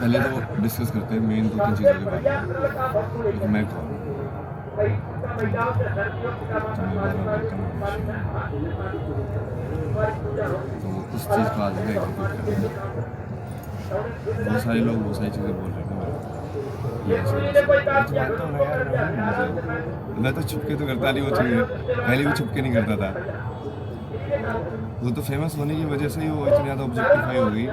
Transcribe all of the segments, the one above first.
पहले तो डिस्कस करते हैं मेन 2-3 चीज़ों के बारे में कि मैं कौन हूँ। तो मैं बार-बार बोलता हूँ तो उस चीज़ को आज मैं एग्जीक्यूट कर रहा हूँ। बहुत सारे लोग बहुत सारी चीज़ें बोल रहे हैं ना मेरे को, ये ऐसे मैं तो मानता हूँ ना यार, मैं तो छुप के तो करता नहीं वो चीज़ें, पहले भी छुप के नहीं करता था। वो तो फेमस होने की वजह से ही वो इतनी ज़्यादा ऑब्जेक्टिफाई हो गई।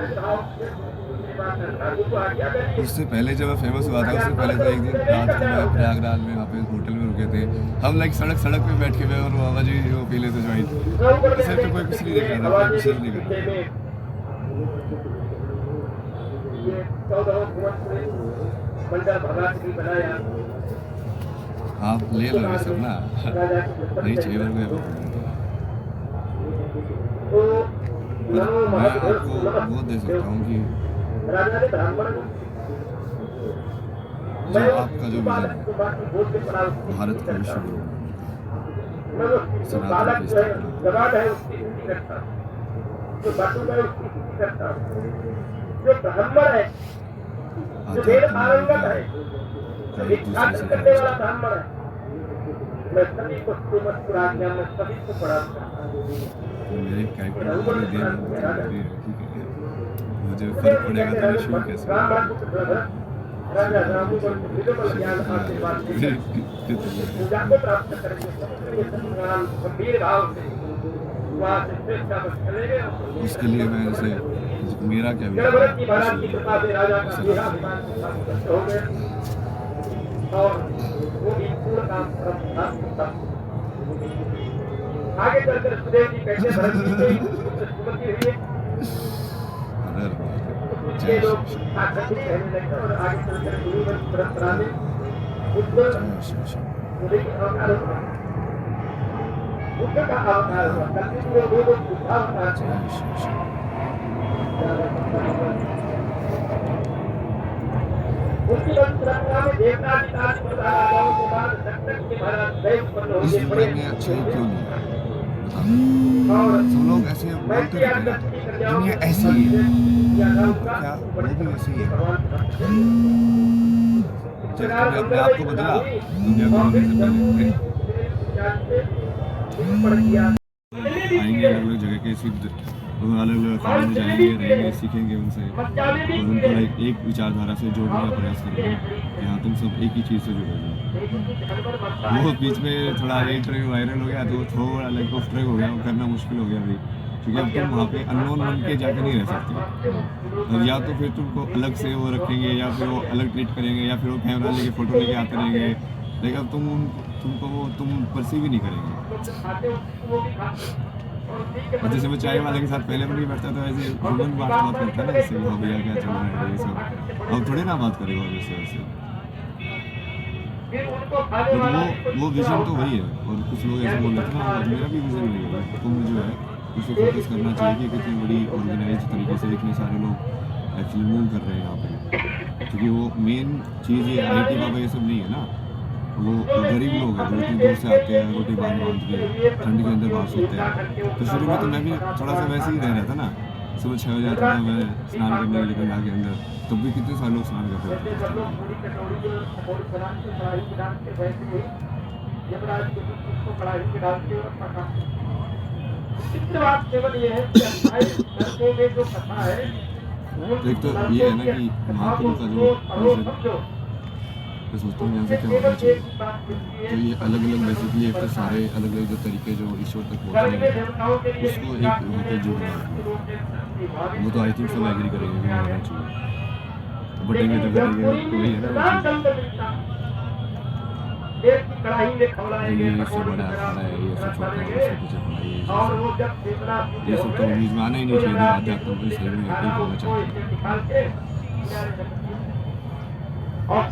उससे पहले जब मैं फेमस हुआ था, उससे पहले तो एक दिन रात को मैं प्रयागराज में वहाँ पे होटल में रुके थे हम, लाइक सड़क पे बैठ के मैं और मामा जी वो पी लेते ज्वाइंट, सिर्फ तो कोई कुछ नहीं देख रहा था, कोई कुछ नहीं कर रहा था। आप ले लो ये सब ना, नहीं चाहिए मेरे को, पर मैं आपको वो दे सकता हूँ कि जो आपका जो विजन है भारत को विश्व गुरु बनाने का, सनातन की स्थापना, आध्यात्म मार्ग का एक दूसरे से तो मेरे कैरेक्टर को अगर देना है ठीक है, मुझे फर्क पड़ेगा तो मैं शुरू कैसे उसके लिए मैं जैसे मेरा क्या आगे चलकर सुदेव जी कैसे भरत जी के सुमति हुई ये लोग आकर्षित रहने लगे और आगे चलकर गुरु परंपरा में बुद्ध अवतार हुआ, बुद्ध का अवतार हुआ, कलयुग में वो लोग बुद्ध अवतार उसकी परंपरा में देवता आदि राजाओं के बाद दक्षिण के महाराज दैव उत्पन्न हो गए बड़े अच्छे क्यों नहीं सब लोग ऐसे बोलते रहते हैं दुनिया ऐसी है, क्या वो भी वैसी ही है, जब तुमने अपने आप को बदला दुनिया को बदलने से पहले आएंगे अलग अलग जगह के, सिर्फ अलग अलग खाने में जाएंगे, रहेंगे, सीखेंगे उनसे और उनको एक विचारधारा से जोड़ने का प्रयास करेंगे कि हाँ तुम सब एक ही चीज़ से जुड़े हो। वो बीच में थोड़ा इंटरव्यू वायरल हो गया तो थोड़ा लाइक ऑफ ट्रैक हो गया, वो करना मुश्किल हो गया भाई, क्योंकि अब तुम वहाँ पे अननोन बन के जाकर नहीं रह सकते, और या तो फिर तुमको अलग से वो रखेंगे या फिर वो अलग ट्रीट करेंगे या फिर वो कैमरा लेके फ़ोटो लेके आते रहेंगे, लेकिन अब तुम परसीव ही नहीं करेंगे। और जैसे मैं चाय वाले के साथ पहले भी नहीं बैठता तो ऐसे ह्यूमन बात करता है ना, जैसे वो भैया क्या चल रहा है ये सब, अब थोड़ी ना बात करेगा वैसे वैसे, वो विजन तो वही है। और कुछ लोग ऐसे बोल रहे थे ना, मेरा भी विजन वही है, कुंभ जो है उस पर फोकस करना चाहिए कि कितनी बड़ी ऑर्गेनाइज तरीके से इतने सारे लोग एक्चुअली मूव कर रहे हैं यहाँ पे, क्योंकि वो मेन चीज़ ये IT बाबा ये सब नहीं है ना, वो गरीब लोग हैं जो इतनी दूर से आते हैं, रोटी बांध के ठंड के अंदर बाहर सोते हैं। तो शुरू में तो मैं भी थोड़ा सा वैसे ही रह रहा था ना, सुबह 6 बजे आता था मैं स्नान करने के लिए गंगा के अंदर, तब भी कितने सारे लोग स्नान करते थे। एक तो ये है ना कि महापुरुष का जो मैं सोचता हूँ यहाँ से क्या होना चाहिए, तो ये अलग अलग बेसिकली एक तो सारे अलग अलग जो तरीके जो ईश्वर तक पहुँचने हैं उसको एक वहाँ पे जोड़ना है, वो तो आई थिंक सब एग्री करेंगे कि होना चाहिए, बटेंगे तो करेंगे, तो वही है ना ये सब बड़ा खड़ा है, ये सब छोटा है, ये सब पीछे खड़ा है, ये सब तो बीच में आना ही नहीं चाहिए, आध्यात्म को सही में एक होना चाहिए। और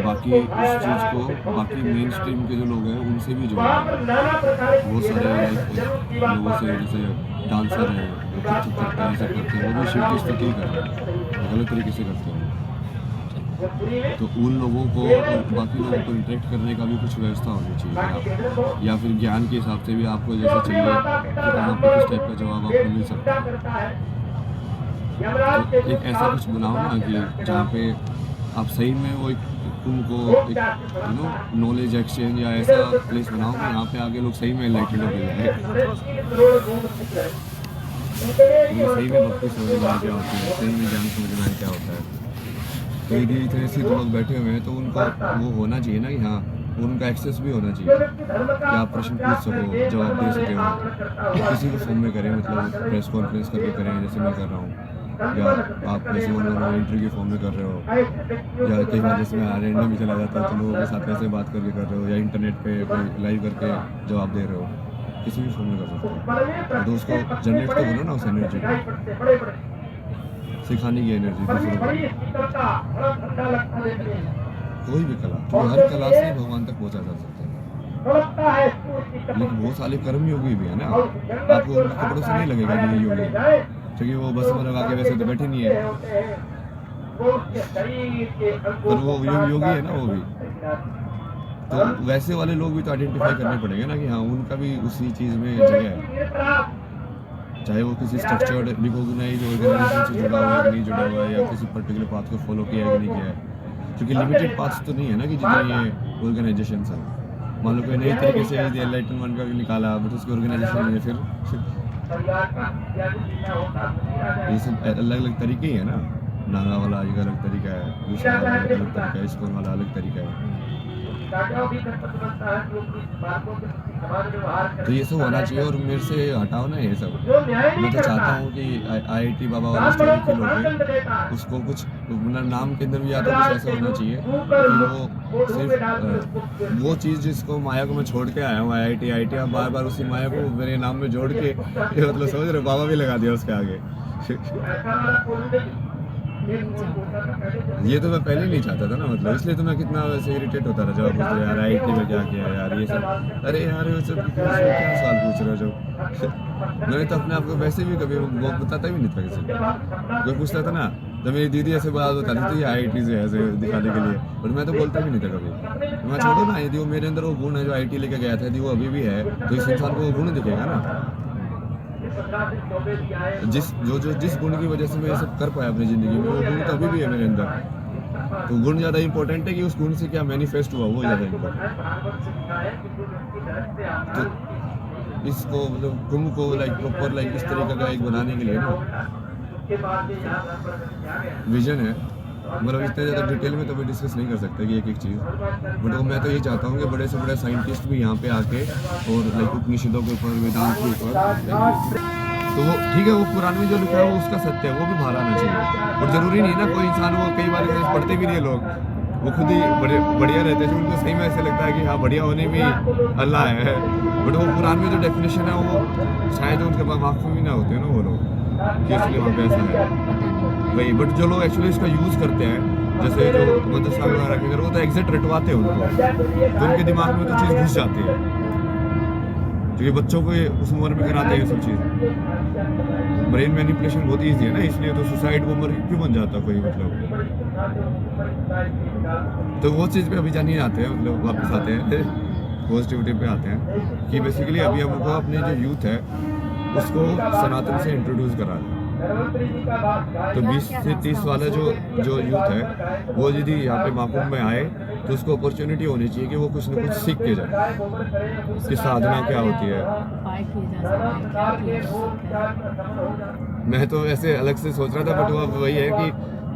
बाकी इस चीज़ को बाकी मेन स्ट्रीम के जो लोग हैं उनसे भी जोड़ना है, बहुत सारे लोगों से जैसे डांसर हैं करते हैं, ऐसा करते हैं, वो भी शिव की स्तुति कर रहे हैं, गलत तरीके से करते हैं, तो उन लोगों को और बाकी लोगों को इंटरेक्ट करने का भी कुछ व्यवस्था होनी चाहिए, या फिर ज्ञान के हिसाब से भी आपको जैसे चाहिए कि कहाँ पर किस टाइप का जवाब आपको मिल सकता है, तो एक ऐसा कुछ बनाओ ना कि जहाँ पे आप सही में वो एक तुमको एक नॉलेज एक्सचेंज या ऐसा प्लेस बनाओ कि यहाँ पे आके लोग सही में एनलाइटेड हो जाए, सही में भक्ति समझ में आए क्या होती है, सही में ज्ञान समझ में आए क्या होता है। तो यदि इतने सिद्ध लोग बैठे हुए हैं तो उनका वो होना चाहिए ना कि हाँ उनका एक्सेस भी होना चाहिए कि आप प्रश्न पूछ सको, जवाब दे सके हो, किसी भी फॉर्म में करें, मतलब प्रेस कॉन्फ्रेंस करके करें जैसे मैं कर रहा हूँ, या आप जैसे ऑनलाइन इंटरव्यू फॉर्म में कर रहे हो, या कई बार जैसे मैं रैंडम भी चला जाता है तो लोगों के साथ ऐसे बात करके कर रहे हो, या इंटरनेट पे कोई लाइव करके जवाब दे रहे हो, किसी भी फॉर्म में कर सकते हो। तो उसको जनरेट तो करो ना उस एनर्जी को, सिखाने की एनर्जी दूसरों को, कोई भी कला, तो हर कला से भगवान तक पहुंचा जा सकता है। लेकिन बहुत सारे कर्म योगी भी है ना, आपको उनके कपड़ों से नहीं लगेगा कि ये योगी है, क्योंकि वो बस में लगा के वैसे तो बैठे नहीं है, पर वो योगी है ना वो भी। तो वैसे वाले लोग भी तो आइडेंटिफाई करने पड़ेंगे ना कि हाँ उनका भी उसी चीज में जगह है, चाहे वो किसी स्ट्रक्चर्ड रिकॉग्नाइज ऑर्गेनाइजेशन से जुड़ा हुआ है कि नहीं जुड़ा हुआ है, या किसी पर्टिकुलर पाथ को फॉलो किया है कि नहीं किया है, क्योंकि लिमिटेड पाथ्स तो नहीं है ना कि जितने ये ऑर्गेनाइजेशन है। मान लो कोई नई तरीके से एनलाइटनमेंट का निकाला बट उसकी ऑर्गेनाइजेशन नहीं है, फिर ये सब अलग अलग तरीके ही है ना, नागा वाला एक अलग तरीका है, दूसरा वाला अलग तरीका है, इस्कॉन वाला अलग तरीका है। तो ये सब होना चाहिए और मेरे से हटाओ ना ये सब। मैं तो चाहता हूँ कि IIT बाबा वाला स्टोरी के लोग उसको कुछ मतलब नाम के अंदर भी या तो कुछ ऐसा होना चाहिए कि वो सिर्फ वो चीज़ जिसको माया को मैं छोड़ के आया हूँ IIT अब बार बार उसी माया को मेरे नाम में जोड़ के मतलब समझ रहे बाबा भी लगा दिया उसके आगे। ये तो मैं पहले नहीं चाहता था ना, मतलब इसलिए तो मैं कितना वैसे इरिटेट होता था जब पूछते यार IIT में क्या किया यार ये सब, अरे यार ये सब क्या सवाल पूछ रहे हो जो मैंने तो अपने आप को वैसे भी कभी वो बताता भी नहीं था किसी को। कोई पूछता था ना तो मेरी दीदी ऐसे बात बताती थी IIT से ऐसे दिखाने के लिए, और मैं तो बोलता भी नहीं था कभी। मैं छोड़ो ना, यदि वो मेरे अंदर वो गुण है जो IIT लेके गया था, यदि वो अभी भी है तो इस इंसान को वो गुण दिखेगा ना, जिस गुण की वजह से मैं ये सब कर पाया अपनी ज़िंदगी में, वो गुण तो अभी भी है मेरे अंदर। तो गुण ज़्यादा इंपॉर्टेंट है कि उस गुण से क्या मैनिफेस्ट हुआ, वो ज़्यादा इंपॉर्टेंट। तो इसको मतलब कुंभ को लाइक प्रॉपर लाइक इस तरीके का एक बनाने के लिए ना विजन है, मतलब इतने ज़्यादा डिटेल में तो मैं डिस्कस नहीं कर सकता कि एक एक चीज़, बट वो मैं तो ये चाहता हूँ कि बड़े से बड़े साइंटिस्ट भी यहाँ पे आके और लाइक उपनिषदों के ऊपर, वेदांत के ऊपर, तो वो ठीक है वो पुराने में जो लिखा है वो उसका सत्य है, वो भी बाहर आना चाहिए। और ज़रूरी नहीं ना कोई इंसान, वो कई बार पढ़ते भी नहीं है लोग, वो खुद ही बढ़िया रहते हैं, उनको सही में ऐसे लगता है कि हाँ बढ़िया होने में अल्लाह है, बट वो कुरान में जो डेफिनेशन है वो शायद उनके पास मार्क्स में भी ना होते हैं ना वो लोग, कि इसलिए वहाँ पे ऐसा है वही। बट जो लोग एक्चुअली इसका यूज़ करते हैं, जैसे जो मदरसा वगैरह के अंदर, वो तो एग्जैक्ट रटवाते हैं उनको, तो उनके दिमाग में तो चीज़ घुस जाती है, क्योंकि बच्चों को उस उम्र में कराते हैं ये सब चीज़। ब्रेन मैनिपुलेशन बहुत ईजी है ना, इसलिए तो सुसाइड वो उम्र क्यों बन जाता कोई, मतलब तो वो चीज़ पे अभी जानिए आते हैं, मतलब वापस आते हैं पॉजिटिविटी पे आते हैं कि बेसिकली अभी हमको अपने जो यूथ है उसको सनातन से इंट्रोड्यूस करा है। तो 20 से 30 वाला जो यूथ है वो यदि यहाँ पे महाकुंभ में आए तो उसको अपॉर्चुनिटी होनी चाहिए कि वो कुछ ना कुछ सीख के जाए कि साधना क्या होती है। मैं तो ऐसे अलग से सोच रहा था, बट वो वही है कि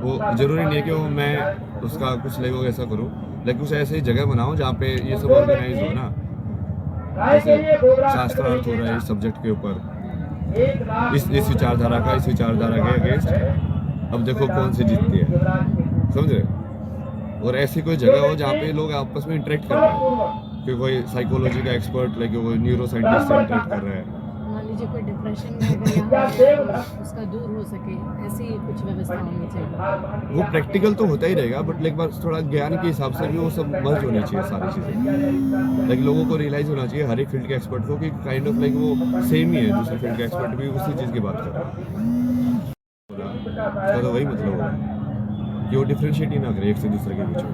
वो ज़रूरी नहीं है कि वो मैं उसका कुछ लेगो ऐसा करूँ, लेकिन कुछ ऐसी जगह बनाओ जहाँ पे ये सब ऑर्गेनाइज हो ना, जैसे शास्त्रार्थ हो रहा है इस सब्जेक्ट के ऊपर, इस विचारधारा का इस विचारधारा के अगेंस्ट, अब देखो कौन सी जीतती है, समझ रहे। और ऐसी कोई जगह हो जहाँ पे लोग आपस में इंटरेक्ट कर रहे हैं, कि कोई साइकोलॉजी का एक्सपर्ट लाइक कोई न्यूरो साइंटिस्ट से इंटरेक्ट कर रहे हैं, मान लीजिए कोई डिप्रेशन में अगर उसका दूर हो सके, ऐसी कुछ व्यवस्था होनी चाहिए। वो प्रैक्टिकल तो होता ही रहेगा, बट लाइक बार थोड़ा ज्ञान के हिसाब से भी वो सब मर्ज होनी चाहिए सारी चीज़ें, लाइक लोगों को रियलाइज होना चाहिए हर एक फील्ड के एक्सपर्ट को कि काइंड ऑफ लाइक वो सेम ही है, दूसरे फील्ड के एक्सपर्ट भी उसी चीज़ की बात कर रहा है, उसका तो वही मतलब होगा कि वो डिफ्रेंशिएट ही ना करे एक से दूसरे के बीच में।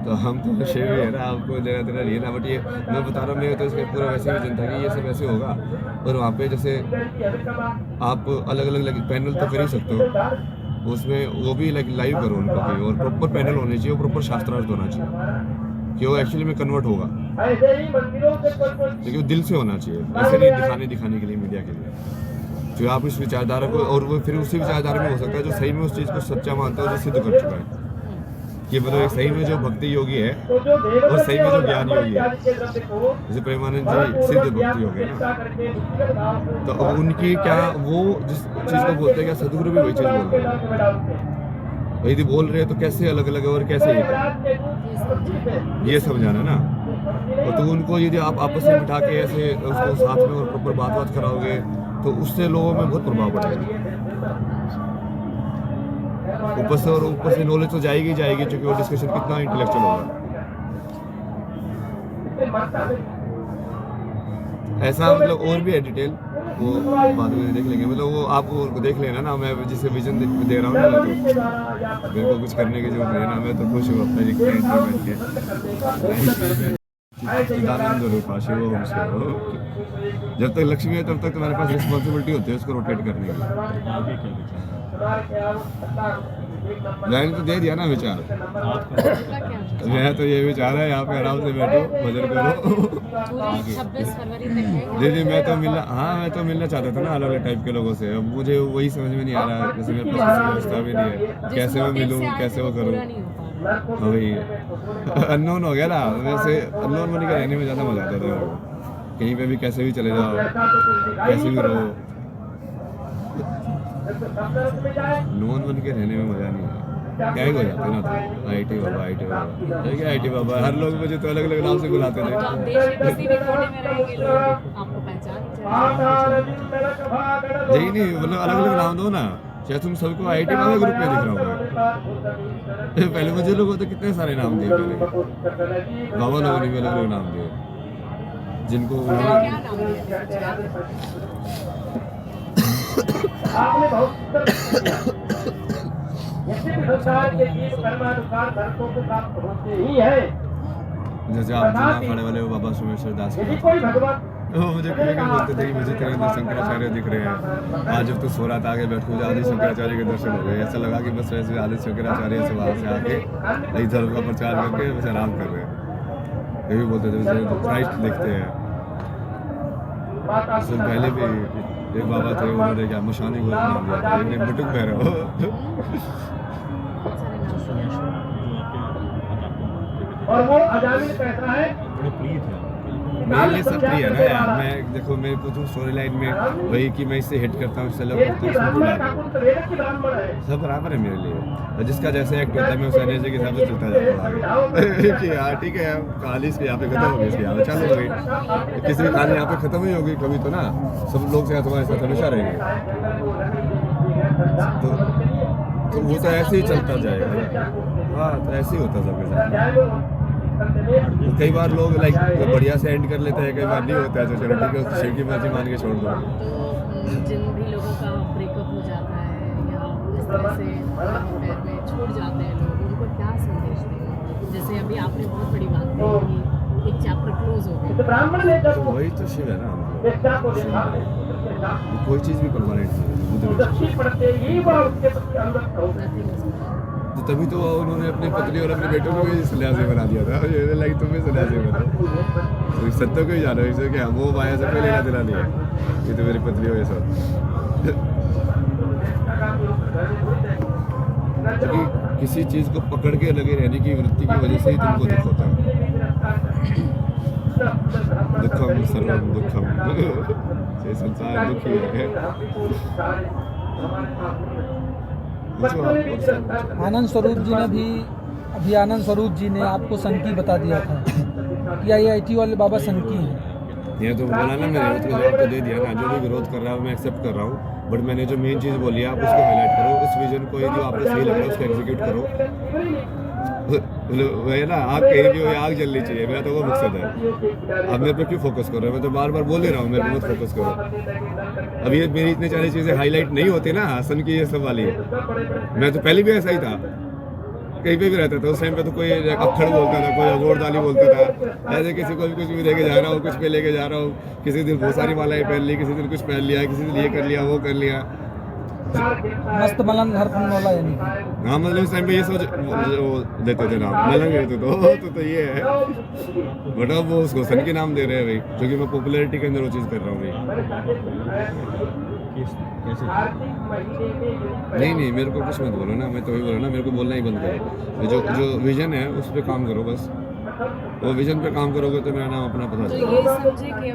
तो हम तो शेर ही है ना, आपको लेना देना नहीं है ना। बट ये मैं बता रहा हूँ, मैं तो इसका पूरा वैसे विजन था कि ये सब ऐसे होगा। और वहाँ पे जैसे आप अलग अलग पैनल तो कर ही सकते हो, उसमें वो भी लाइव करो उनको कि, और प्रॉपर पैनल होने चाहिए, प्रॉपर शास्त्रार्थ होना चाहिए कि वो एक्चुअली में कन्वर्ट होगा, लेकिन वो दिल से होना चाहिए, ऐसे नहीं दिखाने के लिए, मीडिया के लिए। जो आप इस विचारधारा को, और वो फिर उसी विचारधारा में हो सकता है जो सही में उस चीज़ को सच्चा मानता है, जो सिद्ध कर चुका है कि मतलब एक सही में जो भक्ति योगी है और सही में जो ज्ञान योगी है, जैसे प्रेमानंद जी सिद्ध भक्ति योगी है ना, तो अब उनकी क्या, वो जिस चीज़ को बोलते हैं क्या, सदगुरु भी वही चीज़ बोल रहे हैं। यदि बोल रहे हैं तो कैसे अलग अलग है और कैसे एक है, ये समझाना ना। तो उनको यदि आप आपस में बिठा के ऐसे उसको साथ में और प्रॉपर बात कराओगे तो उससे लोगों में बहुत प्रभाव पड़ेगा। ऊपर से नॉलेज तो जाएगी क्योंकि वो डिस्कशन कितना इंटेलेक्चुअल होगा। ऐसा मतलब और भी है डिटेल, वो बाद में देख लेंगे। मतलब वो आप वो देख लेना ना, मैं जिसे विजन दे रहा हूँ ना, तो मेरे को कुछ करने की जरूरत नहीं है ना, मैं तो खुश हूँ अपने चिदानंद रूपा शिव ओम शिव। जब तक लक्ष्मी है तब तक तुम्हारे पास रिस्पॉन्सिबिलिटी होती है उसको रोटेट करने की। मैंने तो दे दिया ना विचार, मैं तो ये विचार है यहाँ पे आराम से बैठो, भजन करो। 26 फरवरी तक है। दीदी मैं तो मिलना चाहता था ना अलग अलग टाइप के लोगों से। अब मुझे वही समझ में नहीं आ रहा, जैसे मेरे पास किसी व्यवस्था भी नहीं है, कैसे मैं मिलूँ, कैसे वो करूँ। हाँ वही अननोन हो गया ना, वैसे अननोन बन के रहने में ज़्यादा मजा आता था। कहीं पे भी कैसे भी चले जाओ, कैसे भी रहो, नॉन बन के रहने में मजा नहीं है। क्या ही हो जाता है ना, तो आईटी बाबा हर लोग मुझे तो अलग अलग नाम से बुलाते थे। यही नहीं, मतलब अलग अलग नाम दो ना, चाहे तुम सबको आईटी बाबा ग्रुप में दिख रहा हूँ। पहले मुझे लोगों तो कितने सारे नाम दिए, पहले बाबा लोगों ने भी अलग अलग नाम दिए जिनको आपने बहुत संसार के जीव कर्मानुसार धर्मों को प्राप्त होते ही है। जैसे आप खड़े वाले हो बाबा सोमेश्वर दास कोई भगवान मुझे बोलते थे कि मुझे तेरे अंदर शंकराचार्य दिख रहे हैं। आज जब तू सो रहा था आगे बैठ के आदि शंकराचार्य के दर्शन हो गए। ऐसा लगा कि बस वैसे आदि शंकराचार्य से वहाँ से आके नई धर्म का प्रचार करके बस आराम कर रहे हैं। ये भी बोलते थे जैसे क्राइस्ट लिखते हैं। उससे पहले भी एक बाबा थे, उन्होंने क्या मुशानी को नाम दिया था, एक बुटुक भैरव। और वो अजामिल कैसा है, मेरे लिए सब प्रिय है ना यार। मैं देखो मेरे को तो स्टोरी लाइन में वही कि मैं इससे हिट करता हूँ, इससे लव करता हूँ, सब बराबर है मेरे लिए। जिसका जैसे एक्ट होता है मैं उस एनर्जी के हिसाब से चलता जाता हूँ कि यार ठीक है कहानी इसके यहाँ पे खत्म हो गई, इसके यहाँ पे चालू हो गई। किसी की कहानी यहाँ पे खत्म ही होगी कभी तो ना, सब लोग से तुम्हारे साथ हमेशा रहेंगे। तो वो तो ऐसे ही चलता जाएगा। हाँ तो ऐसे ही होता सबके साथ। तो कई बार लोग लाइक बढ़िया से एंड कर लेते हैं, कई बार नहीं होता है, तो चलो ठीक है शिव की मर्जी मान के छोड़ दो। तो जिन भी लोगों का ब्रेकअप हो जाता है या इस तरह से अफेयर में छूट जाते हैं लोग, उनको क्या संदेश देंगे? जैसे अभी आपने बहुत बड़ी बात कही कि एक चैप्टर क्लोज हो गया, तो वही तो शिव है ना, कोई चीज़ भी परमानेंट नहीं है। तो तभी तो उन्होंने अपनी पत्नी और अपने बेटों को भी सन्यासी बना दिया था। ये लाइक तुम भी सन्यासी बना, तो सत्यों को ही जानो इसे क्या वो माया से कोई लेना देना नहीं है, ये तो मेरी पत्नी हो ये सब। क्योंकि किसी चीज़ को पकड़ के लगे रहने की वृत्ति की वजह से ही तुमको दुख होता है। दुखम सर्वम दुखम, ये संसार दुखी है। आनंद स्वरूप जी ने भी अभी आनंद स्वरूप जी ने आपको संकी बता दिया था कि IIT वाले बाबा संकी हैं। ये तो बोला ना, मैंने उसको जवाब तो दे दिया ना, जो भी विरोध कर रहा है मैं एक्सेप्ट कर रहा हूँ, बट मैंने जो मेन चीज़ बोली है आप उसको हाईलाइट करो, उस विजन को यदि आपको सही लग रहा है उसको एग्जीक्यूट करो। वही ना, आग कहीं भी हो आग जलनी चाहिए, मेरा तो वो मकसद है। अब मेरे पे क्यों फोकस कर रहे हो? मैं तो बार बार बोल दे रहा हूँ मेरे पे मत फोकस करो। अब ये मेरी इतनी सारी चीज़ें हाईलाइट नहीं होती ना हसन की ये सब वाली, मैं तो पहले भी ऐसा ही था। कहीं पे भी रहता था उस टाइम पे, तो कोई अक्खड़ बोलता था, कोई अगोरदाली बोलता था, ऐसे किसी को भी कुछ भी लेके जा रहा हूँ, कुछ पे लेके जा रहा हूँ, किसी दिन बहुत सारी मालाएं पहन ली, किसी दिन कुछ पहन लिया, किसी दिन ये कर लिया वो कर लिया। मस्त मलंग हर फन वाला यानी कि। हाँ मतलब उस टाइम पे ये सोच वो देते थे नाम, मलंग देते तो ये है, बट अब वो उसको सन के नाम दे रहे हैं भाई, क्योंकि मैं पॉपुलैरिटी के अंदर वो चीज़ कर रहा हूँ भाई। कैसे? नहीं मेरे को कुछ मत बोलो ना, मैं तो ही बोलो ना, मेरे को बोलना ही बंद करो। जो विजन है उस पर काम करो बस, वो विजन पे काम करोगे तो मेरा नाम अपना पता तो चलेगा। ये समझे कि